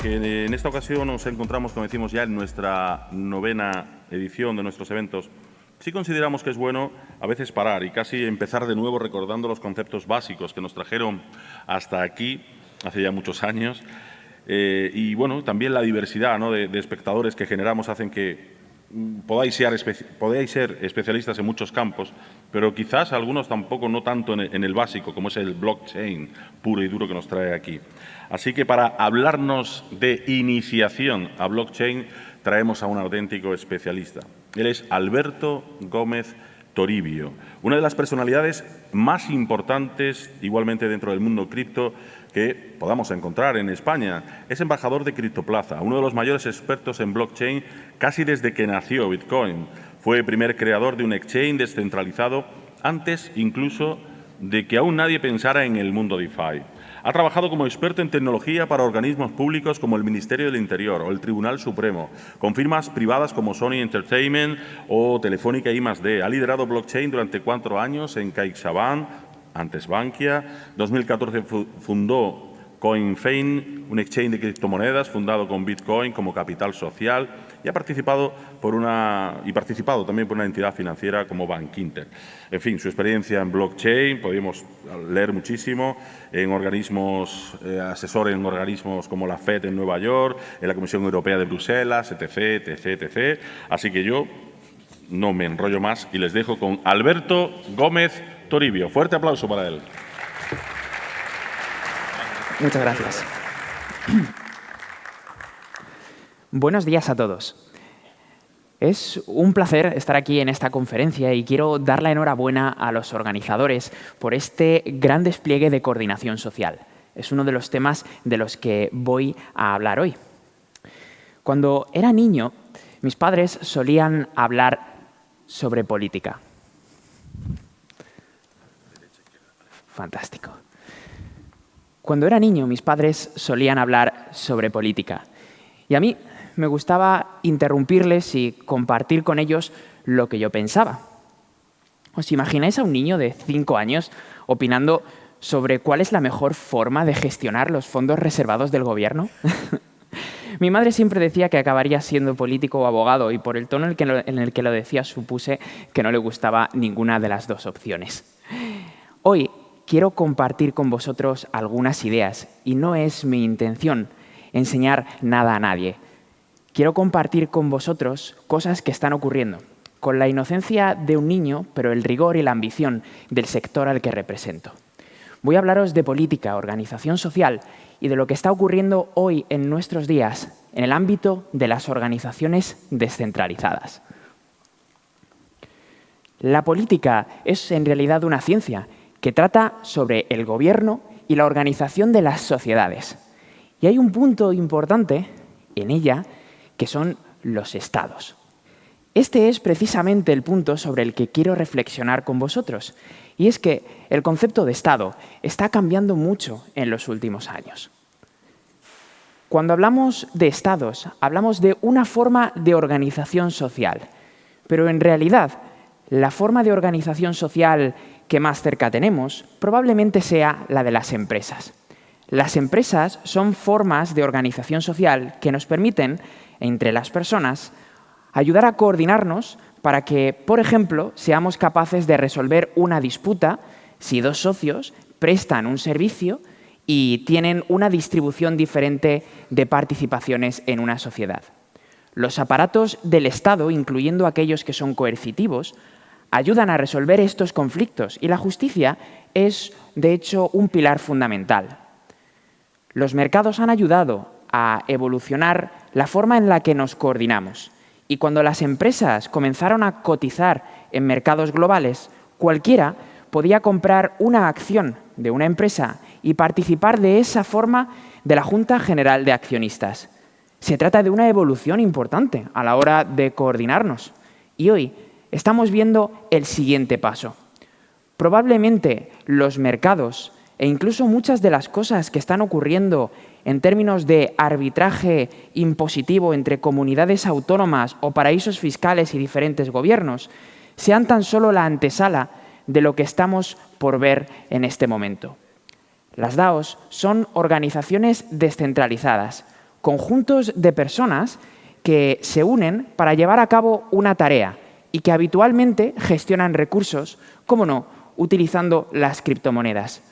que en esta ocasión nos encontramos, como decimos ya, en nuestra 9ª edición de nuestros eventos, sí consideramos que es bueno a veces parar y casi empezar de nuevo recordando los conceptos básicos que nos trajeron hasta aquí hace ya muchos años. Y, bueno, también la diversidad, ¿no?, de espectadores que generamos hacen que podáis ser especialistas en muchos campos, pero quizás algunos tampoco, no tanto en el básico, como es el blockchain puro y duro que nos trae aquí. Así que para hablarnos de iniciación a blockchain traemos a un auténtico especialista. Él es Alberto Gómez Toribio, una de las personalidades más importantes igualmente dentro del mundo cripto que podamos encontrar en España. Es embajador de Criptoplaza, uno de los mayores expertos en blockchain casi desde que nació Bitcoin. Fue el primer creador de un exchange descentralizado antes incluso de que aún nadie pensara en el mundo DeFi. Ha trabajado como experto en tecnología para organismos públicos como el Ministerio del Interior o el Tribunal Supremo, con firmas privadas como Sony Entertainment o Telefónica y I+D. Ha liderado blockchain durante 4 años en CaixaBank, antes Bankia. 2014 fundó CoinFein, un exchange de criptomonedas fundado con Bitcoin como capital social, y ha participado también por una entidad financiera como Bankinter. En fin, su experiencia en blockchain, podemos leer muchísimo, en organismos, asesor en organismos como la FED en Nueva York, en la Comisión Europea de Bruselas, etc. Así que yo no me enrollo más y les dejo con Alberto Gómez Toribio. Fuerte aplauso para él. Muchas gracias. Buenos días a todos. Es un placer estar aquí en esta conferencia y quiero dar la enhorabuena a los organizadores por este gran despliegue de coordinación social. Es uno de los temas de los que voy a hablar hoy. Cuando era niño, mis padres solían hablar sobre política. Fantástico. Cuando era niño, mis padres solían hablar sobre política. Y a mí me gustaba interrumpirles y compartir con ellos lo que yo pensaba. ¿Os imagináis a un niño de 5 años opinando sobre cuál es la mejor forma de gestionar los fondos reservados del gobierno? Mi madre siempre decía que acabaría siendo político o abogado y por el tono en el que lo decía supuse que no le gustaba ninguna de las dos opciones. Hoy quiero compartir con vosotros algunas ideas y no es mi intención enseñar nada a nadie. Quiero compartir con vosotros cosas que están ocurriendo, con la inocencia de un niño, pero el rigor y la ambición del sector al que represento. Voy a hablaros de política, organización social y de lo que está ocurriendo hoy en nuestros días en el ámbito de las organizaciones descentralizadas. La política es en realidad una ciencia que trata sobre el gobierno y la organización de las sociedades. Y hay un punto importante en ella que son los estados. Este es precisamente el punto sobre el que quiero reflexionar con vosotros. Y es que el concepto de Estado está cambiando mucho en los últimos años. Cuando hablamos de estados, hablamos de una forma de organización social. Pero en realidad, la forma de organización social que más cerca tenemos probablemente sea la de las empresas. Las empresas son formas de organización social que nos permiten, entre las personas, ayudar a coordinarnos para que, por ejemplo, seamos capaces de resolver una disputa si 2 socios prestan un servicio y tienen una distribución diferente de participaciones en una sociedad. Los aparatos del Estado, incluyendo aquellos que son coercitivos, ayudan a resolver estos conflictos y la justicia es, de hecho, un pilar fundamental. Los mercados han ayudado a evolucionar la forma en la que nos coordinamos y cuando las empresas comenzaron a cotizar en mercados globales, cualquiera podía comprar una acción de una empresa y participar de esa forma de la Junta General de Accionistas. Se trata de una evolución importante a la hora de coordinarnos y hoy estamos viendo el siguiente paso. Probablemente los mercados e incluso muchas de las cosas que están ocurriendo en términos de arbitraje impositivo entre comunidades autónomas o paraísos fiscales y diferentes gobiernos sean tan solo la antesala de lo que estamos por ver en este momento. Las DAOs son organizaciones descentralizadas, conjuntos de personas que se unen para llevar a cabo una tarea y que habitualmente gestionan recursos, cómo no, utilizando las criptomonedas.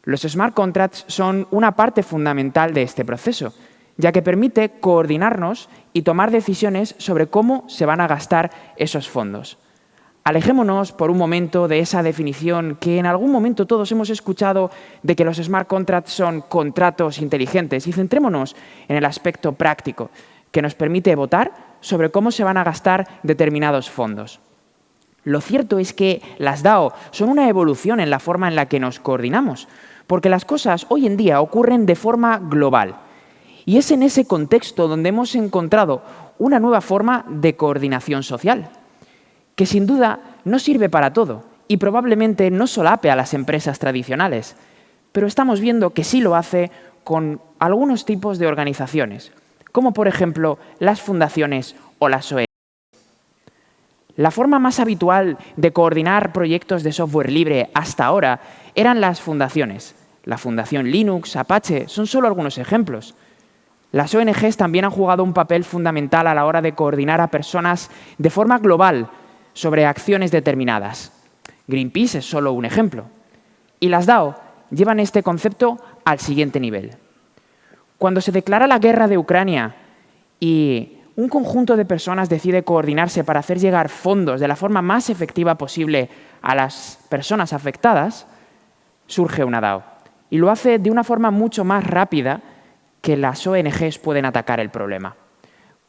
Los smart contracts son una parte fundamental de este proceso, ya que permite coordinarnos y tomar decisiones sobre cómo se van a gastar esos fondos. Alejémonos por un momento de esa definición que en algún momento todos hemos escuchado de que los smart contracts son contratos inteligentes y centrémonos en el aspecto práctico que nos permite votar sobre cómo se van a gastar determinados fondos. Lo cierto es que las DAO son una evolución en la forma en la que nos coordinamos, porque las cosas hoy en día ocurren de forma global. Y es en ese contexto donde hemos encontrado una nueva forma de coordinación social, que sin duda no sirve para todo y probablemente no solape a las empresas tradicionales, pero estamos viendo que sí lo hace con algunos tipos de organizaciones, como por ejemplo las fundaciones o las ONGs. La forma más habitual de coordinar proyectos de software libre hasta ahora eran las fundaciones. La Fundación Linux, Apache, son solo algunos ejemplos. Las ONGs también han jugado un papel fundamental a la hora de coordinar a personas de forma global sobre acciones determinadas. Greenpeace es solo un ejemplo. Y las DAO llevan este concepto al siguiente nivel. Cuando se declara la guerra de Ucrania y un conjunto de personas decide coordinarse para hacer llegar fondos de la forma más efectiva posible a las personas afectadas, surge una DAO. Y lo hace de una forma mucho más rápida que las ONGs pueden atacar el problema.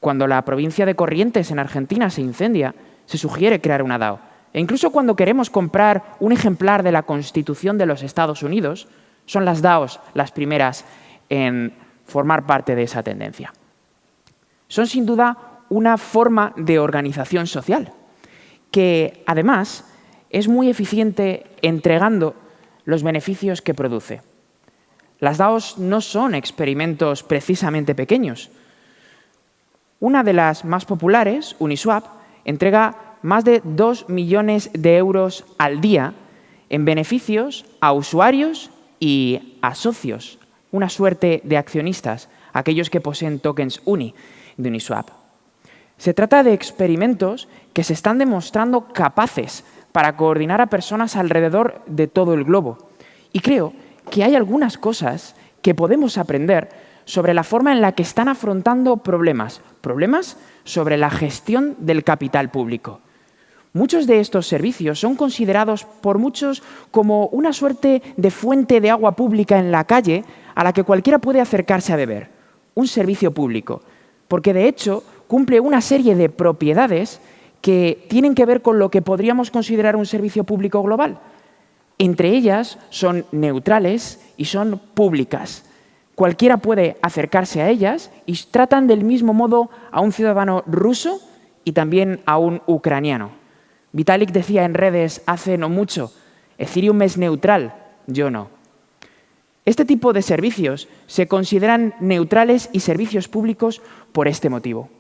Cuando la provincia de Corrientes en Argentina se incendia, se sugiere crear una DAO. E incluso cuando queremos comprar un ejemplar de la Constitución de los Estados Unidos, son las DAOs las primeras en formar parte de esa tendencia. Son sin duda una forma de organización social que además es muy eficiente entregando los beneficios que produce. Las DAOs no son experimentos precisamente pequeños. Una de las más populares, Uniswap, entrega más de 2 millones de euros al día en beneficios a usuarios y a socios, una suerte de accionistas, aquellos que poseen tokens UNI de Uniswap. Se trata de experimentos que se están demostrando capaces para coordinar a personas alrededor de todo el globo. Y creo que hay algunas cosas que podemos aprender sobre la forma en la que están afrontando problemas sobre la gestión del capital público. Muchos de estos servicios son considerados por muchos como una suerte de fuente de agua pública en la calle a la que cualquiera puede acercarse a beber, un servicio público, porque de hecho cumple una serie de propiedades que tienen que ver con lo que podríamos considerar un servicio público global. Entre ellas son neutrales y son públicas. Cualquiera puede acercarse a ellas y tratan del mismo modo a un ciudadano ruso y también a un ucraniano. Vitalik decía en redes hace no mucho, Ethereum es neutral, yo no. Este tipo de servicios se consideran neutrales y servicios públicos por este motivo.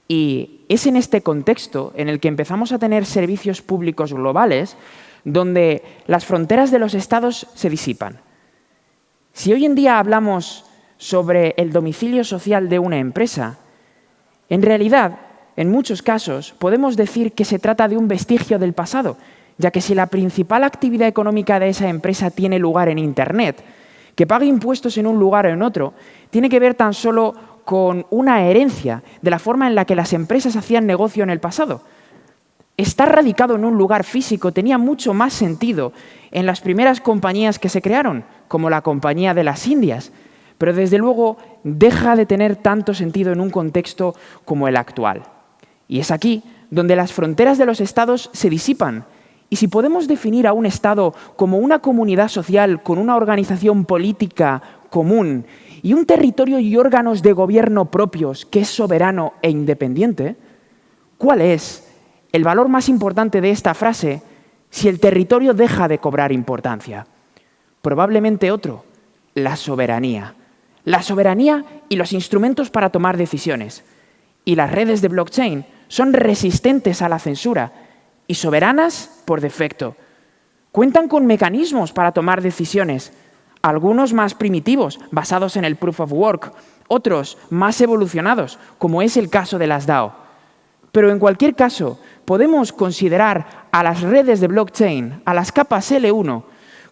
Y es en este contexto en el que empezamos a tener servicios públicos globales donde las fronteras de los estados se disipan. Si hoy en día hablamos sobre el domicilio social de una empresa, en realidad, en muchos casos, podemos decir que se trata de un vestigio del pasado, ya que si la principal actividad económica de esa empresa tiene lugar en Internet, que pague impuestos en un lugar o en otro, tiene que ver tan solo con una herencia de la forma en la que las empresas hacían negocio en el pasado. Estar radicado en un lugar físico tenía mucho más sentido en las primeras compañías que se crearon, como la Compañía de las Indias, pero desde luego deja de tener tanto sentido en un contexto como el actual. Y es aquí donde las fronteras de los estados se disipan. Y si podemos definir a un estado como una comunidad social con una organización política común y un territorio y órganos de gobierno propios que es soberano e independiente, ¿cuál es el valor más importante de esta frase si el territorio deja de cobrar importancia? Probablemente otro, la soberanía. La soberanía y los instrumentos para tomar decisiones. Y las redes de blockchain son resistentes a la censura y soberanas por defecto. Cuentan con mecanismos para tomar decisiones, algunos más primitivos, basados en el proof of work, otros más evolucionados, como es el caso de las DAO. Pero en cualquier caso, podemos considerar a las redes de blockchain, a las capas L1,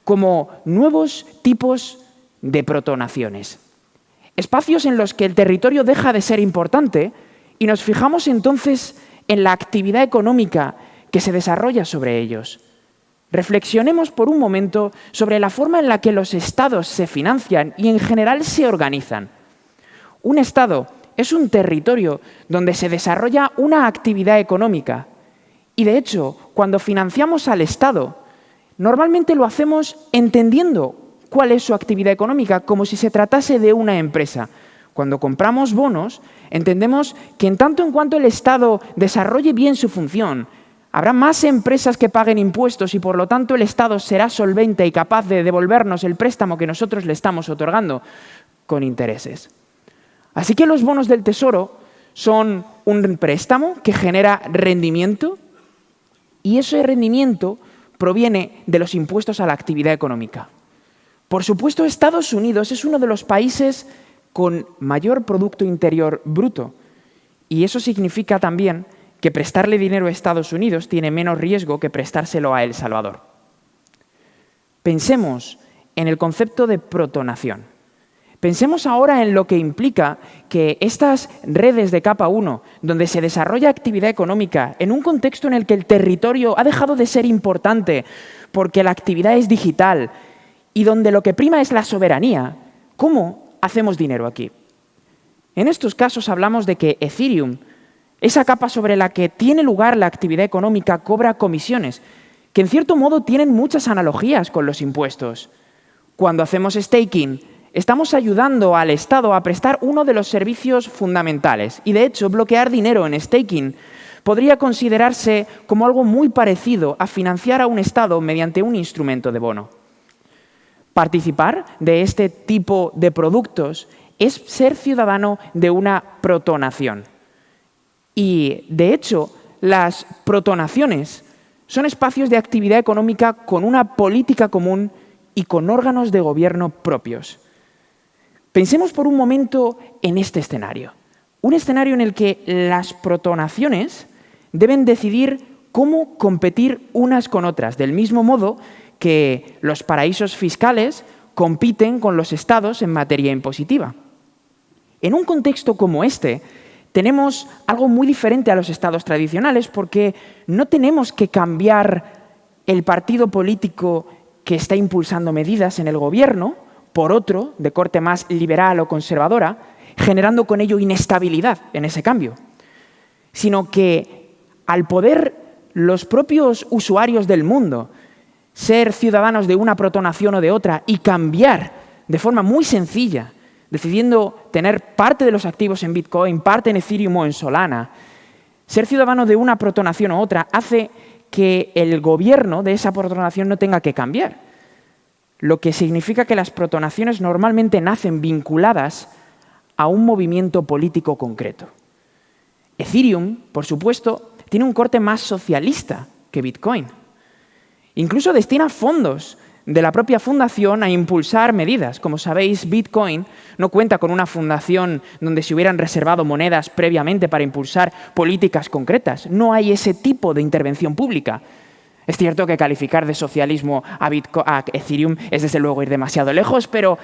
como nuevos tipos de protonaciones. Espacios en los que el territorio deja de ser importante y nos fijamos entonces en la actividad económica que se desarrolla sobre ellos. Reflexionemos por un momento sobre la forma en la que los estados se financian y en general se organizan. Un estado es un territorio donde se desarrolla una actividad económica y, de hecho, cuando financiamos al Estado, normalmente lo hacemos entendiendo cuál es su actividad económica, como si se tratase de una empresa. Cuando compramos bonos, entendemos que en tanto en cuanto el Estado desarrolle bien su función, habrá más empresas que paguen impuestos y, por lo tanto, el Estado será solvente y capaz de devolvernos el préstamo que nosotros le estamos otorgando con intereses. Así que los bonos del Tesoro son un préstamo que genera rendimiento y ese rendimiento proviene de los impuestos a la actividad económica. Por supuesto, Estados Unidos es uno de los países con mayor Producto Interior Bruto y eso significa también que prestarle dinero a Estados Unidos tiene menos riesgo que prestárselo a El Salvador. Pensemos en el concepto de protonación. Pensemos ahora en lo que implica que estas redes de capa 1, donde se desarrolla actividad económica en un contexto en el que el territorio ha dejado de ser importante porque la actividad es digital y donde lo que prima es la soberanía, ¿cómo hacemos dinero aquí? En estos casos hablamos de que Ethereum, esa capa sobre la que tiene lugar la actividad económica, cobra comisiones, que en cierto modo tienen muchas analogías con los impuestos. Cuando hacemos staking, estamos ayudando al Estado a prestar uno de los servicios fundamentales. Y, de hecho, bloquear dinero en staking podría considerarse como algo muy parecido a financiar a un Estado mediante un instrumento de bono. Participar de este tipo de productos es ser ciudadano de una protonación. Y, de hecho, las protonaciones son espacios de actividad económica con una política común y con órganos de gobierno propios. Pensemos por un momento en este escenario. Un escenario en el que las protonaciones deben decidir cómo competir unas con otras, del mismo modo que los paraísos fiscales compiten con los estados en materia impositiva. En un contexto como este, tenemos algo muy diferente a los estados tradicionales porque no tenemos que cambiar el partido político que está impulsando medidas en el gobierno por otro de corte más liberal o conservadora, generando con ello inestabilidad en ese cambio, sino que al poder los propios usuarios del mundo ser ciudadanos de una protonación o de otra y cambiar de forma muy sencilla, decidiendo tener parte de los activos en Bitcoin, parte en Ethereum o en Solana, ser ciudadano de una protonación u otra hace que el gobierno de esa protonación no tenga que cambiar. Lo que significa que las protonaciones normalmente nacen vinculadas a un movimiento político concreto. Ethereum, por supuesto, tiene un corte más socialista que Bitcoin. Incluso destina fondos de la propia fundación a impulsar medidas. Como sabéis, Bitcoin no cuenta con una fundación donde se hubieran reservado monedas previamente para impulsar políticas concretas. No hay ese tipo de intervención pública. Es cierto que calificar de socialismo a Ethereum es desde luego ir demasiado lejos, pero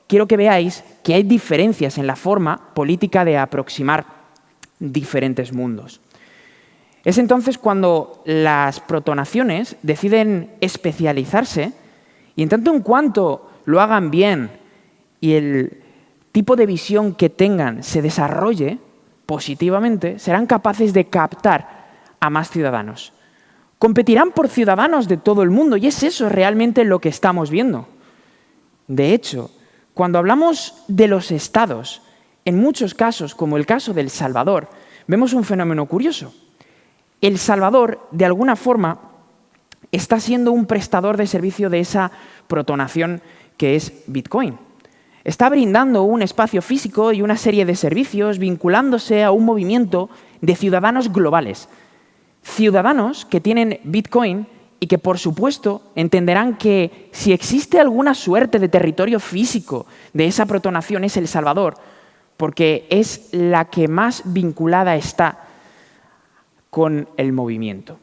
quiero que veáis que hay diferencias en la forma política de aproximar diferentes mundos. Es entonces cuando las protonaciones deciden especializarse y en tanto en cuanto lo hagan bien y el tipo de visión que tengan se desarrolle positivamente, serán capaces de captar a más ciudadanos. Competirán por ciudadanos de todo el mundo y es eso realmente lo que estamos viendo. De hecho, cuando hablamos de los estados, en muchos casos, como el caso de El Salvador, vemos un fenómeno curioso. El Salvador, de alguna forma, está siendo un prestador de servicio de esa protonación que es Bitcoin. Está brindando un espacio físico y una serie de servicios vinculándose a un movimiento de ciudadanos globales. Ciudadanos que tienen Bitcoin y que, por supuesto, entenderán que si existe alguna suerte de territorio físico de esa protonación es El Salvador, porque es la que más vinculada está con el movimiento.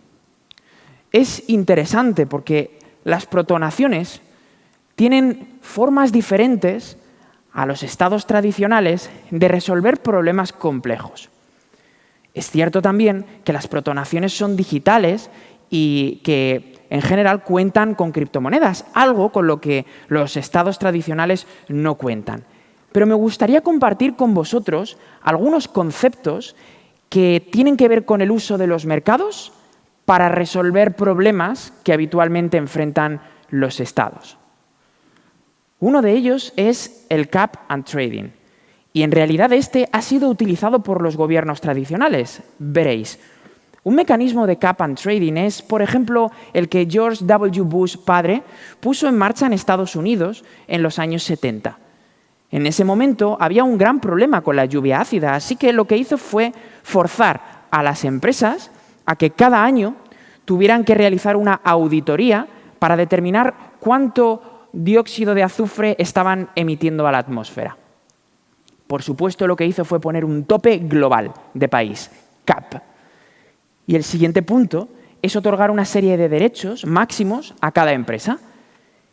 Es interesante porque las protonaciones tienen formas diferentes a los estados tradicionales de resolver problemas complejos. Es cierto también que las protonaciones son digitales y que en general cuentan con criptomonedas, algo con lo que los estados tradicionales no cuentan. Pero me gustaría compartir con vosotros algunos conceptos que tienen que ver con el uso de los mercados para resolver problemas que habitualmente enfrentan los estados. Uno de ellos es el cap and trading. Y en realidad este ha sido utilizado por los gobiernos tradicionales. Veréis, un mecanismo de cap and trading es, por ejemplo, el que George W. Bush padre puso en marcha en Estados Unidos en los años 70. En ese momento había un gran problema con la lluvia ácida, así que lo que hizo fue forzar a las empresas a que cada año tuvieran que realizar una auditoría para determinar cuánto dióxido de azufre estaban emitiendo a la atmósfera. Por supuesto, lo que hizo fue poner un tope global de país, cap. Y el siguiente punto es otorgar una serie de derechos máximos a cada empresa.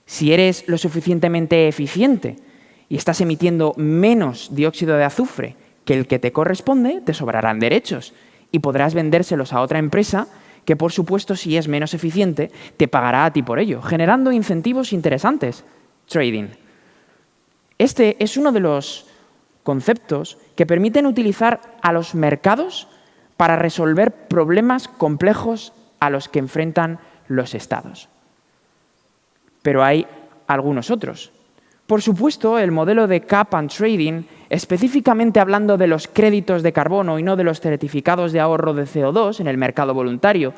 Si eres lo suficientemente eficiente y estás emitiendo menos dióxido de azufre que el que te corresponde, te sobrarán derechos y podrás vendérselos a otra empresa que, por supuesto, si es menos eficiente, te pagará a ti por ello, generando incentivos interesantes. Trading. Este es uno de los conceptos que permiten utilizar a los mercados para resolver problemas complejos a los que enfrentan los estados. Pero hay algunos otros. Por supuesto, el modelo de cap and trading, específicamente hablando de los créditos de carbono y no de los certificados de ahorro de CO2 en el mercado voluntario,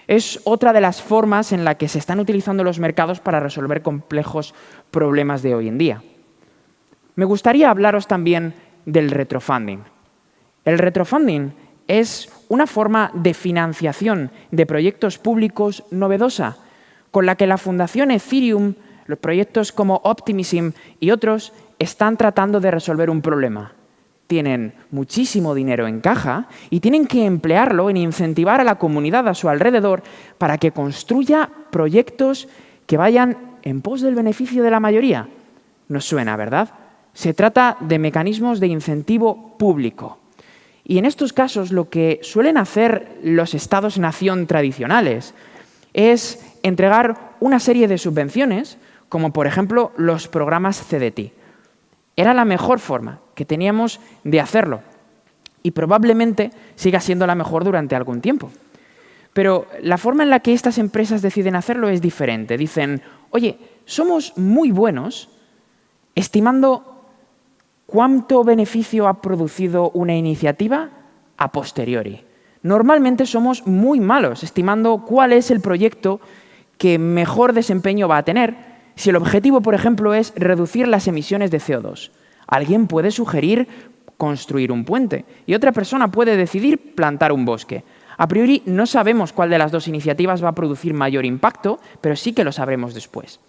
es otra de las formas en la que se están utilizando los mercados para resolver complejos problemas de hoy en día. Me gustaría hablaros también del retrofunding. El retrofunding es una forma de financiación de proyectos públicos novedosa, con la que la Fundación Ethereum, los proyectos como Optimism y otros están tratando de resolver un problema. Tienen muchísimo dinero en caja y tienen que emplearlo en incentivar a la comunidad a su alrededor para que construya proyectos que vayan en pos del beneficio de la mayoría. Nos suena, ¿verdad? Se trata de mecanismos de incentivo público. Y en estos casos lo que suelen hacer los estados-nación tradicionales es entregar una serie de subvenciones, como por ejemplo los programas CDT. Era la mejor forma que teníamos de hacerlo y probablemente siga siendo la mejor durante algún tiempo. Pero la forma en la que estas empresas deciden hacerlo es diferente. Dicen, oye, somos muy buenos estimando ¿cuánto beneficio ha producido una iniciativa a posteriori? Normalmente somos muy malos estimando cuál es el proyecto que mejor desempeño va a tener si el objetivo, por ejemplo, es reducir las emisiones de CO2. Alguien puede sugerir construir un puente y otra persona puede decidir plantar un bosque. A priori no sabemos cuál de las dos iniciativas va a producir mayor impacto, pero sí que lo sabremos después.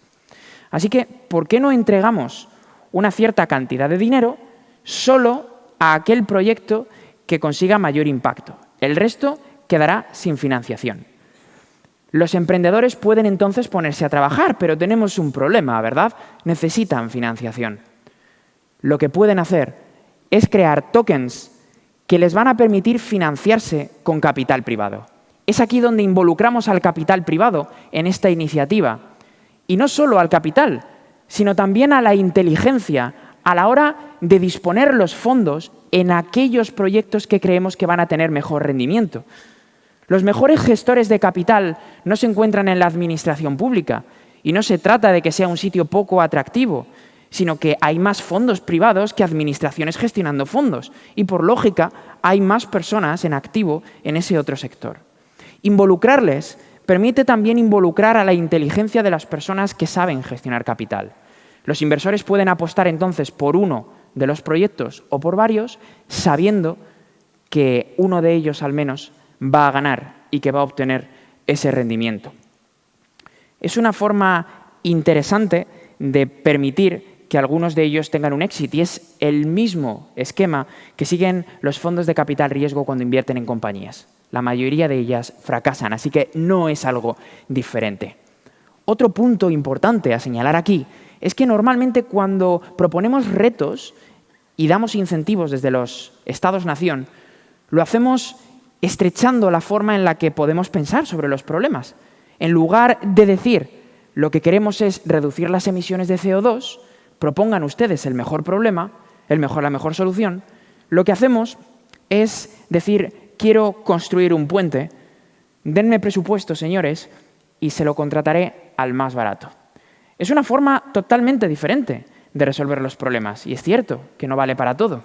Así que, ¿por qué no entregamos una cierta cantidad de dinero solo a aquel proyecto que consiga mayor impacto? El resto quedará sin financiación. Los emprendedores pueden entonces ponerse a trabajar, pero tenemos un problema, ¿verdad? Necesitan financiación. Lo que pueden hacer es crear tokens que les van a permitir financiarse con capital privado. Es aquí donde involucramos al capital privado en esta iniciativa. Y no solo al capital, sino también a la inteligencia a la hora de disponer los fondos en aquellos proyectos que creemos que van a tener mejor rendimiento. Los mejores gestores de capital no se encuentran en la administración pública y no se trata de que sea un sitio poco atractivo, sino que hay más fondos privados que administraciones gestionando fondos y, por lógica, hay más personas en activo en ese otro sector. Involucrarles permite también involucrar a la inteligencia de las personas que saben gestionar capital. Los inversores pueden apostar entonces por uno de los proyectos o por varios, sabiendo que uno de ellos al menos va a ganar y que va a obtener ese rendimiento. Es una forma interesante de permitir que algunos de ellos tengan un éxito, y es el mismo esquema que siguen los fondos de capital riesgo cuando invierten en compañías. La mayoría de ellas fracasan, así que no es algo diferente. Otro punto importante a señalar aquí es que normalmente cuando proponemos retos y damos incentivos desde los Estados-nación, lo hacemos estrechando la forma en la que podemos pensar sobre los problemas. En lugar de decir lo que queremos es reducir las emisiones de CO2, propongan ustedes el mejor problema, la mejor solución, lo que hacemos es decir, quiero construir un puente, denme presupuesto, señores, y se lo contrataré al más barato. Es una forma totalmente diferente de resolver los problemas, y es cierto que no vale para todo.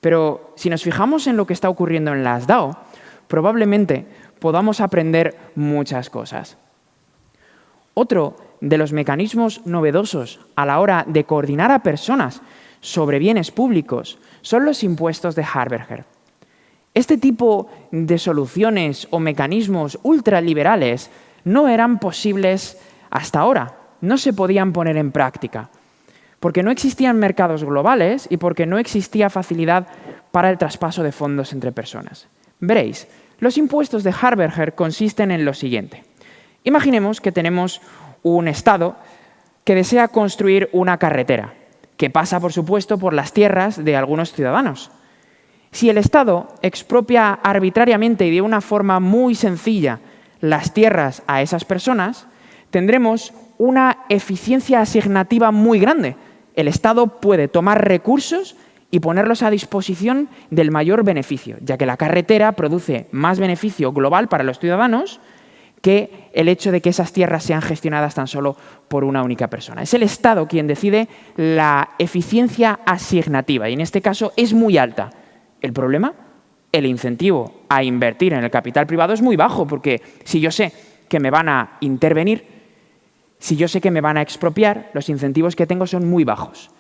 Pero si nos fijamos en lo que está ocurriendo en las DAO, probablemente podamos aprender muchas cosas. Otro de los mecanismos novedosos a la hora de coordinar a personas sobre bienes públicos son los impuestos de Harberger. Este tipo de soluciones o mecanismos ultraliberales no eran posibles hasta ahora, no se podían poner en práctica, porque no existían mercados globales y porque no existía facilidad para el traspaso de fondos entre personas. Veréis, los impuestos de Harberger consisten en lo siguiente. Imaginemos que tenemos un Estado que desea construir una carretera, que pasa, por supuesto, por las tierras de algunos ciudadanos. Si el Estado expropia arbitrariamente y de una forma muy sencilla las tierras a esas personas, tendremos una eficiencia asignativa muy grande. El Estado puede tomar recursos y ponerlos a disposición del mayor beneficio, ya que la carretera produce más beneficio global para los ciudadanos que el hecho de que esas tierras sean gestionadas tan solo por una única persona. Es el Estado quien decide la eficiencia asignativa, y en este caso es muy alta. El problema, el incentivo a invertir en el capital privado es muy bajo, porque si yo sé que me van a intervenir, si yo sé que me van a expropiar, los incentivos que tengo son muy bajos.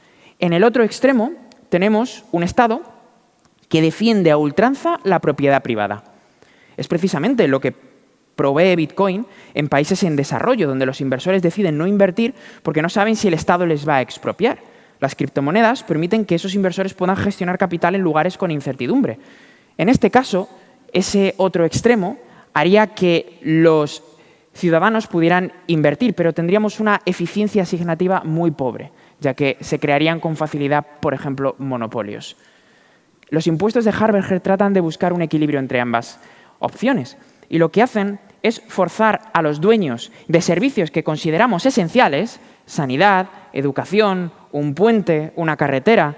En el otro extremo tenemos un Estado que defiende a ultranza la propiedad privada. Es precisamente lo que provee Bitcoin en países en desarrollo, donde los inversores deciden no invertir porque no saben si el Estado les va a expropiar. Las criptomonedas permiten que esos inversores puedan gestionar capital en lugares con incertidumbre. En este caso, ese otro extremo haría que los ciudadanos pudieran invertir, pero tendríamos una eficiencia asignativa muy pobre, ya que se crearían con facilidad, por ejemplo, monopolios. Los impuestos de Harberger tratan de buscar un equilibrio entre ambas opciones, y lo que hacen es forzar a los dueños de servicios que consideramos esenciales, sanidad, educación, un puente, una carretera,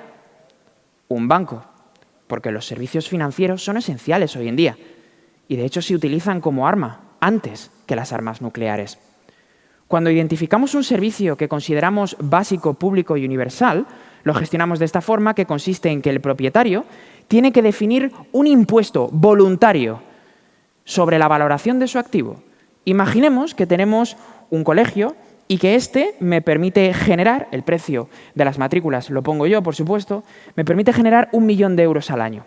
un banco, porque los servicios financieros son esenciales hoy en día, y de hecho se utilizan como arma antes que las armas nucleares. Cuando identificamos un servicio que consideramos básico, público y universal, lo gestionamos de esta forma, que consiste en que el propietario tiene que definir un impuesto voluntario sobre la valoración de su activo. Imaginemos que tenemos un colegio y que este me permite generar, el precio de las matrículas lo pongo yo, por supuesto, me permite generar 1 millón de euros al año.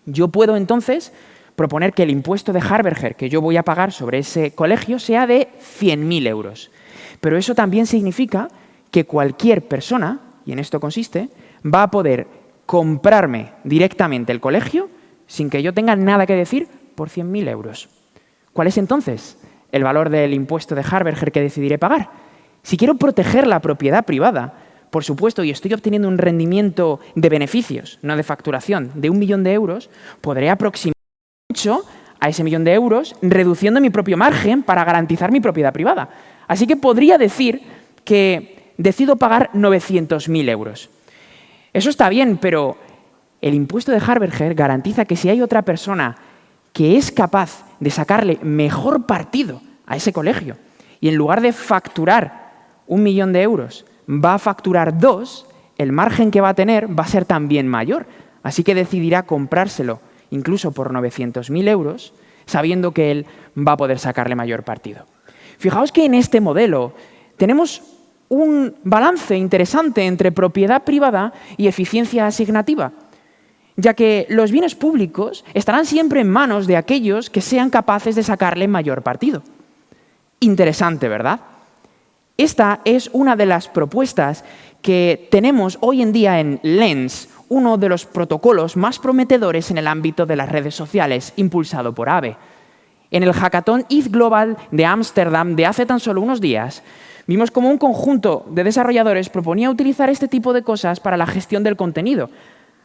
Yo puedo entonces proponer que el impuesto de Harberger que yo voy a pagar sobre ese colegio sea de 100.000 euros. Pero eso también significa que cualquier persona, y en esto consiste, va a poder comprarme directamente el colegio sin que yo tenga nada que decir por 100.000 euros. ¿Cuál es entonces el valor del impuesto de Harberger que decidiré pagar? Si quiero proteger la propiedad privada, por supuesto, y estoy obteniendo un rendimiento de beneficios, no de facturación, de 1 millón de euros, podré aproximar mucho a ese 1 millón de euros, reduciendo mi propio margen para garantizar mi propiedad privada. Así que podría decir que decido pagar 900.000 euros. Eso está bien, pero el impuesto de Harberger garantiza que si hay otra persona que es capaz de sacarle mejor partido a ese colegio y en lugar de facturar 1 millón de euros va a facturar 2, el margen que va a tener va a ser también mayor. Así que decidirá comprárselo incluso por 900.000 euros, sabiendo que él va a poder sacarle mayor partido. Fijaos que en este modelo tenemos un balance interesante entre propiedad privada y eficiencia asignativa, ya que los bienes públicos estarán siempre en manos de aquellos que sean capaces de sacarle mayor partido. Interesante, ¿verdad? Esta es una de las propuestas que tenemos hoy en día en Lens, uno de los protocolos más prometedores en el ámbito de las redes sociales, impulsado por Aave. En el hackathon ETH Global de Ámsterdam de hace tan solo unos días, vimos cómo un conjunto de desarrolladores proponía utilizar este tipo de cosas para la gestión del contenido,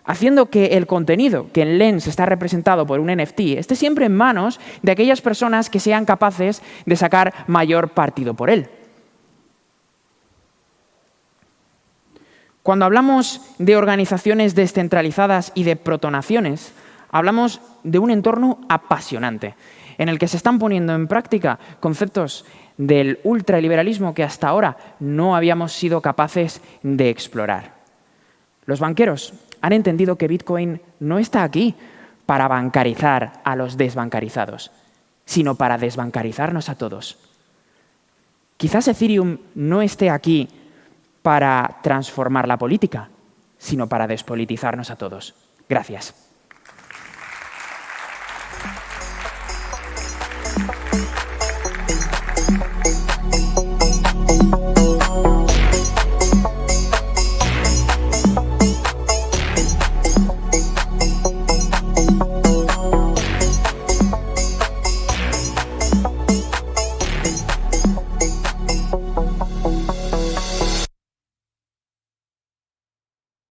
haciendo que el contenido que en Lens está representado por un NFT esté siempre en manos de aquellas personas que sean capaces de sacar mayor partido por él. Cuando hablamos de organizaciones descentralizadas y de protonaciones, hablamos de un entorno apasionante, en el que se están poniendo en práctica conceptos del ultraliberalismo que hasta ahora no habíamos sido capaces de explorar. Los banqueros han entendido que Bitcoin no está aquí para bancarizar a los desbancarizados, sino para desbancarizarnos a todos. Quizás Ethereum no esté aquí para transformar la política, sino para despolitizarnos a todos. Gracias.